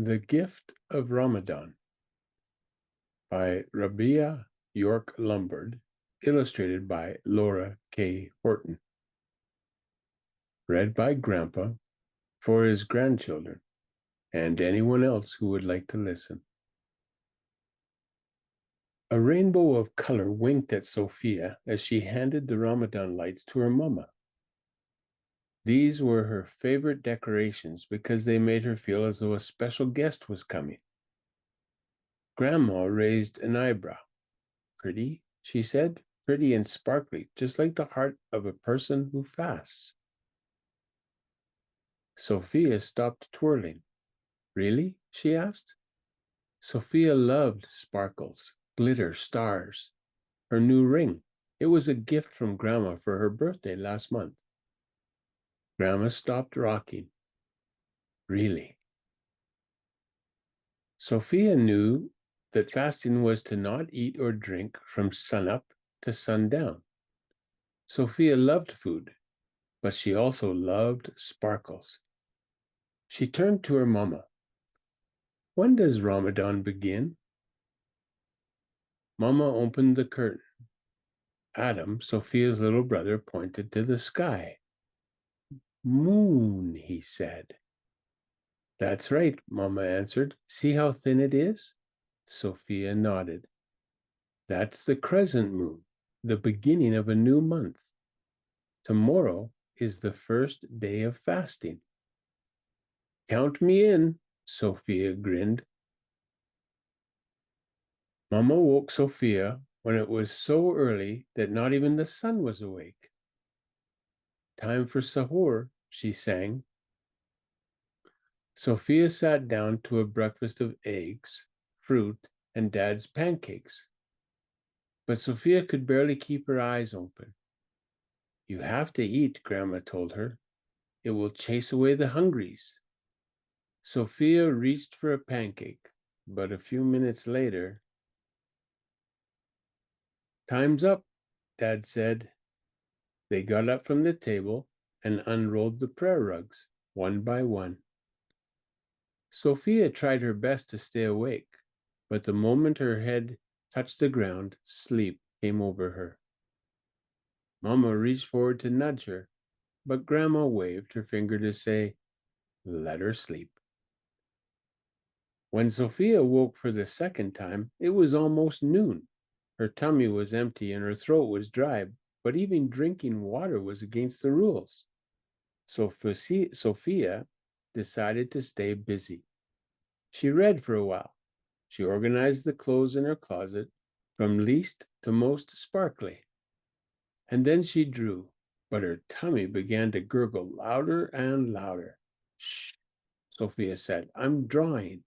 The Gift of Ramadan by Rabiah York Lumbard, illustrated by Laura K. Horton. Read by Grandpa for his grandchildren and anyone else who would like to listen. A rainbow of color winked at Sophia as she handed the Ramadan lights to her mama. These were her favorite decorations because they made her feel as though a special guest was coming. Grandma raised an eyebrow. Pretty, she said, pretty and sparkly, just like the heart of a person who fasts. Sophia stopped twirling. Really? She asked. Sophia loved sparkles, glitter, stars. Her new ring. It was a gift from Grandma for her birthday last month. Grandma stopped rocking. Really? Sophia knew that fasting was to not eat or drink from sunup to sundown. Sophia loved food, but she also loved sparkles. She turned to her mama. When does Ramadan begin? Mama opened the curtain. Adam, Sophia's little brother, pointed to the sky. Moon, he said. That's right, Mama answered. See how thin it is? Sophia nodded. That's the crescent moon, the beginning of a new month. Tomorrow is the first day of fasting. Count me in, Sophia grinned. Mama woke Sophia when it was so early that not even the sun was awake. Time for sahur, she sang. Sophia sat down to a breakfast of eggs, fruit, and Dad's pancakes. But Sophia could barely keep her eyes open. You have to eat, Grandma told her. It will chase away the hungries. Sophia reached for a pancake, but a few minutes later, time's up, Dad said. They got up from the table and unrolled the prayer rugs, one by one. Sophia tried her best to stay awake, but the moment her head touched the ground, sleep came over her. Mama reached forward to nudge her, but Grandma waved her finger to say, let her sleep. When Sophia woke for the second time, it was almost noon. Her tummy was empty and her throat was dry, but even drinking water was against the rules. So Sophia decided to stay busy. She read for a while. She organized the clothes in her closet from least to most sparkly. And then she drew, but her tummy began to gurgle louder and louder. Shh, Sophia said, I'm drawing.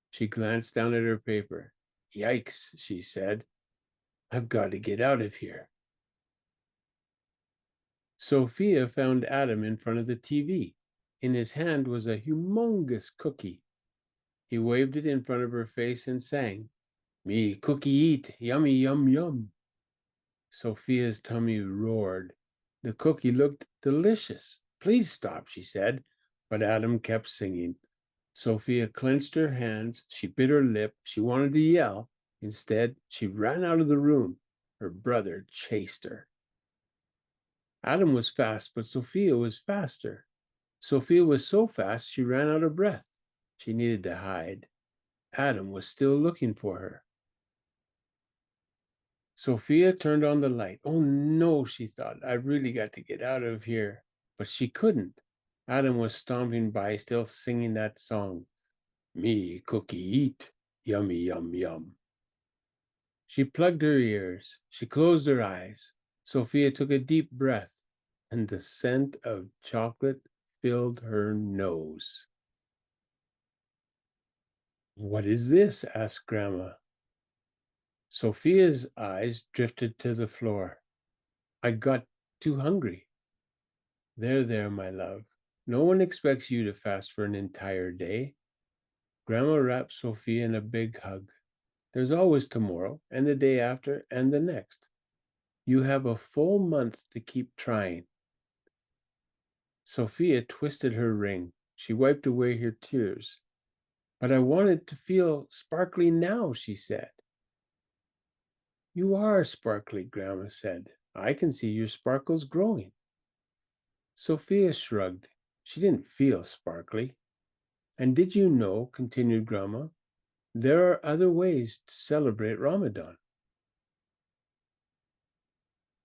She glanced down at her paper. Yikes, she said. I've got to get out of here. Sophia found Adam in front of the TV. In his hand was a humongous cookie. He waved it in front of her face and sang, Me cookie eat, yummy, yum, yum. Sophia's tummy roared. The cookie looked delicious. Please stop, she said, but Adam kept singing. Sophia clenched her hands. She bit her lip. She wanted to yell. Instead, she ran out of the room. Her brother chased her. Adam was fast, but Sophia was faster. Sophia was so fast she ran out of breath. She needed to hide. Adam was still looking for her. Sophia turned on the light. Oh no, she thought. I really got to get out of here. But she couldn't. Adam was stomping by, still singing that song. Me cookie eat, yummy, yum, yum. She plugged her ears. She closed her eyes. Sophia took a deep breath, and the scent of chocolate filled her nose. What is this? Asked Grandma. Sophia's eyes drifted to the floor. I got too hungry. There, my love. No one expects you to fast for an entire day. Grandma wrapped Sophia in a big hug. There's always tomorrow, and the day after, and the next. You have a full month to keep trying. Sophia twisted her ring. She wiped away her tears. But I wanted to feel sparkly now, she said. You are sparkly, Grandma said. I can see your sparkles growing. Sophia shrugged. She didn't feel sparkly. And did you know, continued Grandma, there are other ways to celebrate Ramadan?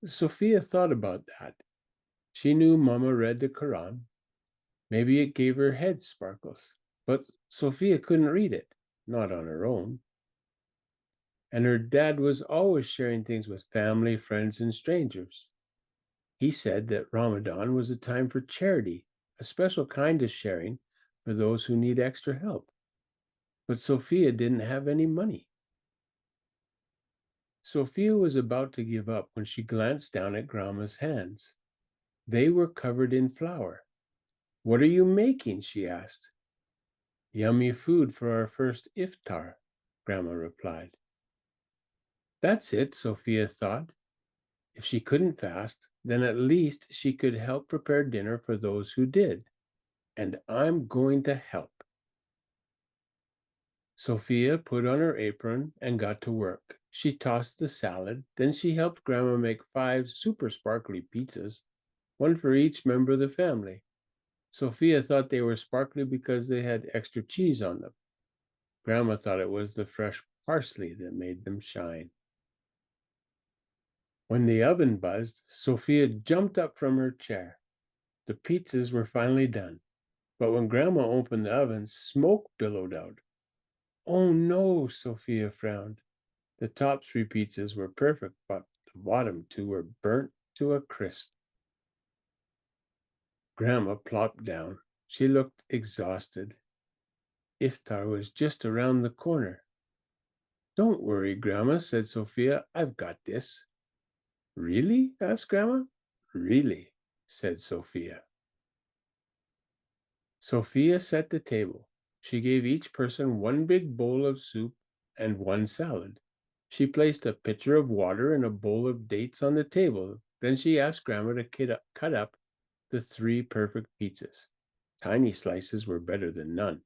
Sophia thought about that. She knew Mama read the Quran. Maybe it gave her head sparkles. But Sophia couldn't read it, not on her own. And her dad was always sharing things with family, friends, and strangers. He said that Ramadan was a time for charity, a special kind of sharing for those who need extra help. But Sophia didn't have any money. Sophia was about to give up when she glanced down at Grandma's hands. They were covered in flour. What are you making? She asked. Yummy food for our first iftar, Grandma replied. That's it, Sophia thought. If she couldn't fast, then at least she could help prepare dinner for those who did. And I'm going to help. Sophia put on her apron and got to work. She tossed the salad, then she helped Grandma make 5 super sparkly pizzas, one for each member of the family. Sophia thought they were sparkly because they had extra cheese on them. Grandma thought it was the fresh parsley that made them shine. When the oven buzzed, Sophia jumped up from her chair. The pizzas were finally done, but when Grandma opened the oven, smoke billowed out. Oh no, Sophia frowned. The top 3 pizzas were perfect, but the bottom 2 were burnt to a crisp. Grandma plopped down. She looked exhausted. Iftar was just around the corner. Don't worry, Grandma, said Sophia. I've got this. Really? Asked Grandma. Really, said Sophia. Sophia set the table. She gave each person 1 big bowl of soup and 1 salad. She placed a pitcher of water and a bowl of dates on the table. Then she asked Grandma to cut up the 3 perfect pizzas. Tiny slices were better than none.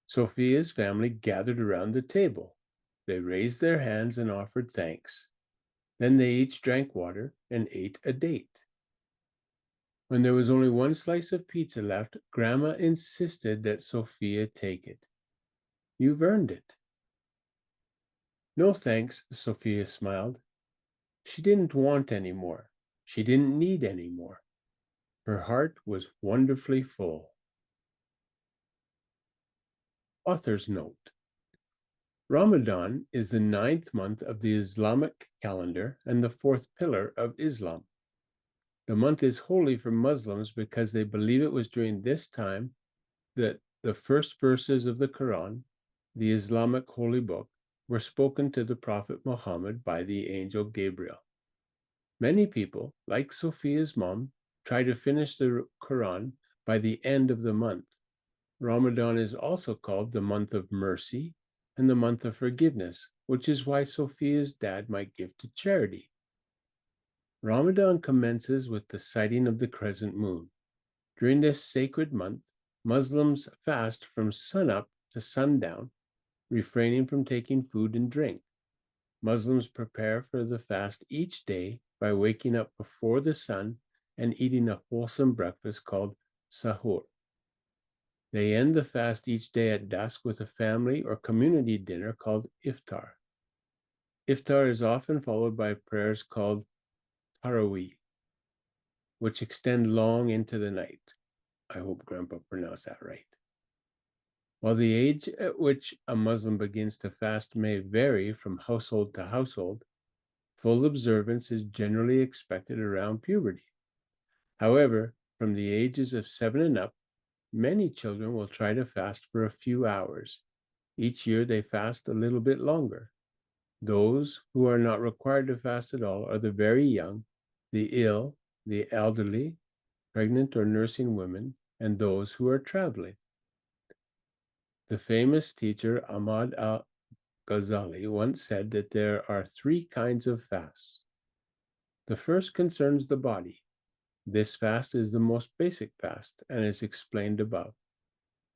Sophia's family gathered around the table. They raised their hands and offered thanks. Then they each drank water and ate a date. When there was only 1 slice of pizza left, Grandma insisted that Sophia take it. You've earned it. No thanks, Sophia smiled. She didn't want any more. She didn't need any more. Her heart was wonderfully full. Author's note. Ramadan is the 9th month of the Islamic calendar and the 4th pillar of Islam. The month is holy for Muslims because they believe it was during this time that the first verses of the Quran, the Islamic holy book, were spoken to the Prophet Muhammad by the angel Gabriel. Many people, like Sophia's mom, try to finish the Quran by the end of the month. Ramadan is also called the month of mercy and the month of forgiveness, which is why Sophia's dad might give to charity. Ramadan commences with the sighting of the crescent moon. During this sacred month, Muslims fast from sunup to sundown, refraining from taking food and drink. Muslims prepare for the fast each day by waking up before the sun and eating a wholesome breakfast called sahur. They end the fast each day at dusk with a family or community dinner called iftar. Iftar is often followed by prayers called tarawih, which extend long into the night. I hope Grandpa pronounced that right. While the age at which a Muslim begins to fast may vary from household to household, full observance is generally expected around puberty. However, from the ages of 7 and up, many children will try to fast for a few hours. Each year they fast a little bit longer. Those who are not required to fast at all are the very young, the ill, the elderly, pregnant or nursing women, and those who are traveling. The famous teacher Ahmad al-Ghazali once said that there are 3 kinds of fasts. The first concerns the body. This fast is the most basic fast and is explained above.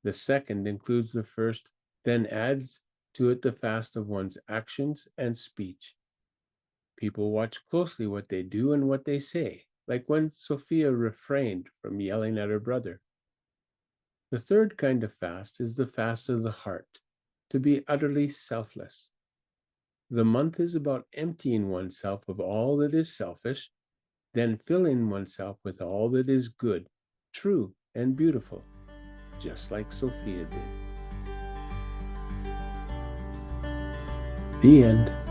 The second includes the first, then adds to it the fast of one's actions and speech. People watch closely what they do and what they say, like when Sophia refrained from yelling at her brother. The third kind of fast is the fast of the heart, to be utterly selfless. The month is about emptying oneself of all that is selfish, then filling oneself with all that is good, true, and beautiful, just like Sophia did. The end.